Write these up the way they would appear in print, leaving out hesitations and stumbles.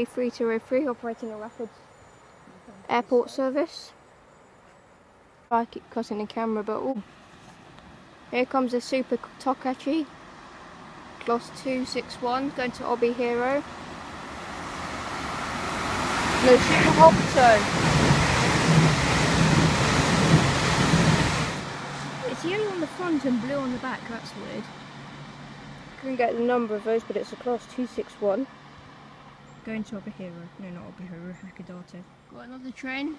733-3203 operating a rapid airport service. I keep cutting the camera, but oh. Here comes a Super Tokachi, class 261, going to Obi Hero. No, Super Hokuto. It's yellow on the front and blue on the back, that's weird. Couldn't get the number of those, but it's a class 261. Going to Obi Hero. No, not Obi Hero, Hakodate. Got another train.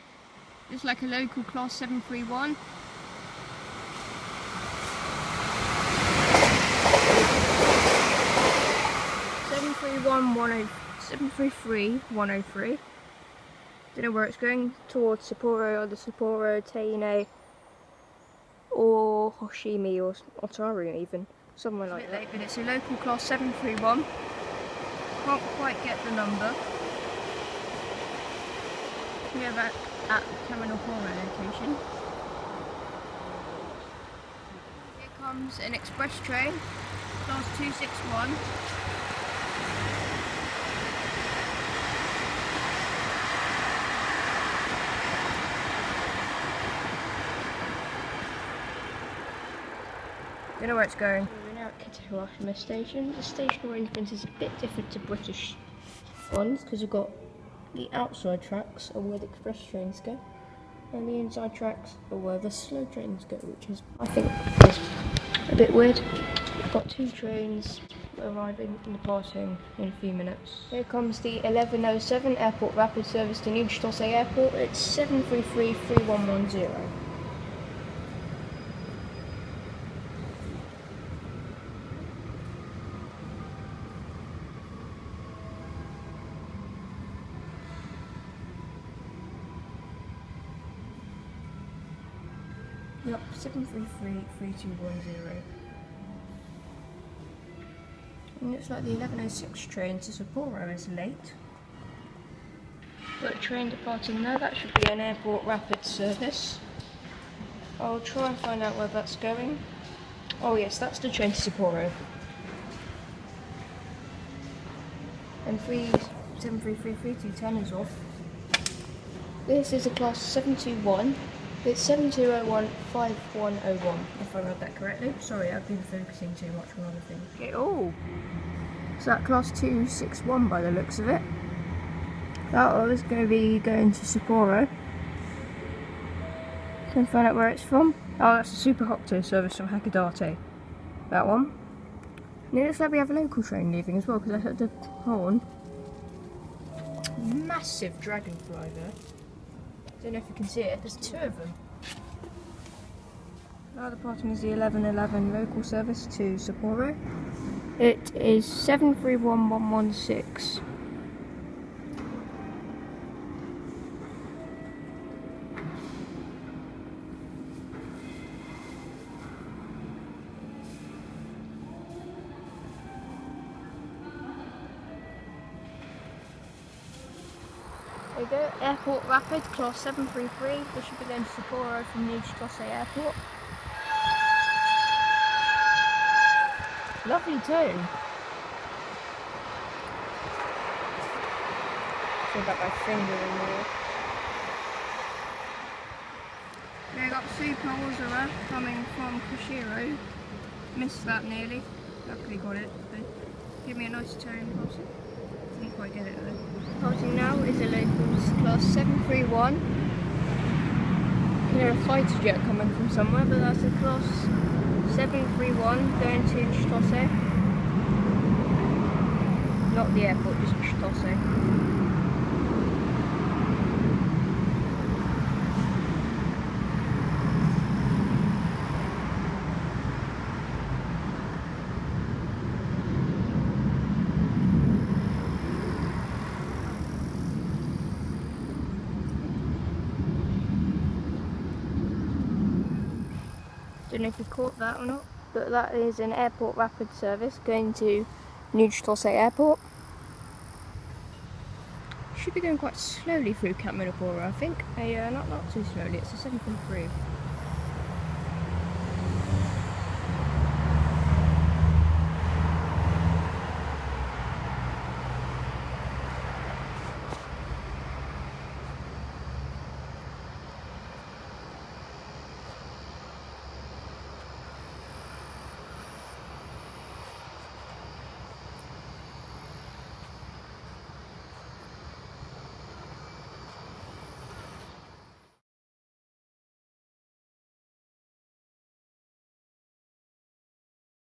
It's like a local class 731. Seven three three 103. Don't know where it's going. Towards Sapporo or the Sapporo, Teine, or Hoshimi or Otaru even. Somewhere like that. But it's a local class 731. Can't quite get the number. We have at Kaminopporo location. Here comes an express train, class 261. Don't know where it's going. We're now at Kita Hiroshima station. The station arrangement is a bit different to British ones because we've got the outside tracks are where the express trains go, and the inside tracks are where the slow trains go, which is, I think, is a bit weird. We've got two trains arriving and departing in a few minutes. Here comes the 1107 Airport Rapid Service to New Chitose Airport. It's 733-3110. Yep, 733-3210. And looks like the 1106 train to Sapporo is late. Got a train departing now, that should be an airport rapid service. I'll try and find out where that's going. Oh yes, that's the train to Sapporo. And 733-3210 is off. This is a class 721. It's 7201-5101, if I read that correctly. Sorry, I've been focusing too much on other things. Okay, oh! Is that class 261 by the looks of it? That was going to be going to Sapporo. Can find out where it's from. Oh, that's a Super Hokuto service from Hakodate. That one. And it looks like we have a local train leaving as well, because I heard the horn. Massive dragonfly there. Don't know if you can see it, there's two of them. Now departing is the 1111 local service to Sapporo. It is 731116. There you go, Airport Rapid, class 733. This should be going to Sapporo from New Chitose Airport. Lovely tone. Sorry about my finger in there. We got Super Ozora coming from Kushiro. Missed that nearly. Luckily got it. But give me a nice tone, Posse. Didn't quite get it though. Departing now is a locals class 731. You can hear a fighter jet coming from somewhere, but that's a class 731 going to Chitose. Not the airport, just Chitose. Don't know if you caught that or not, but that is an airport rapid service going to New Chitose Airport. Should be going quite slowly through Kaminopporo, I think. Not too slowly, it's a 7.3.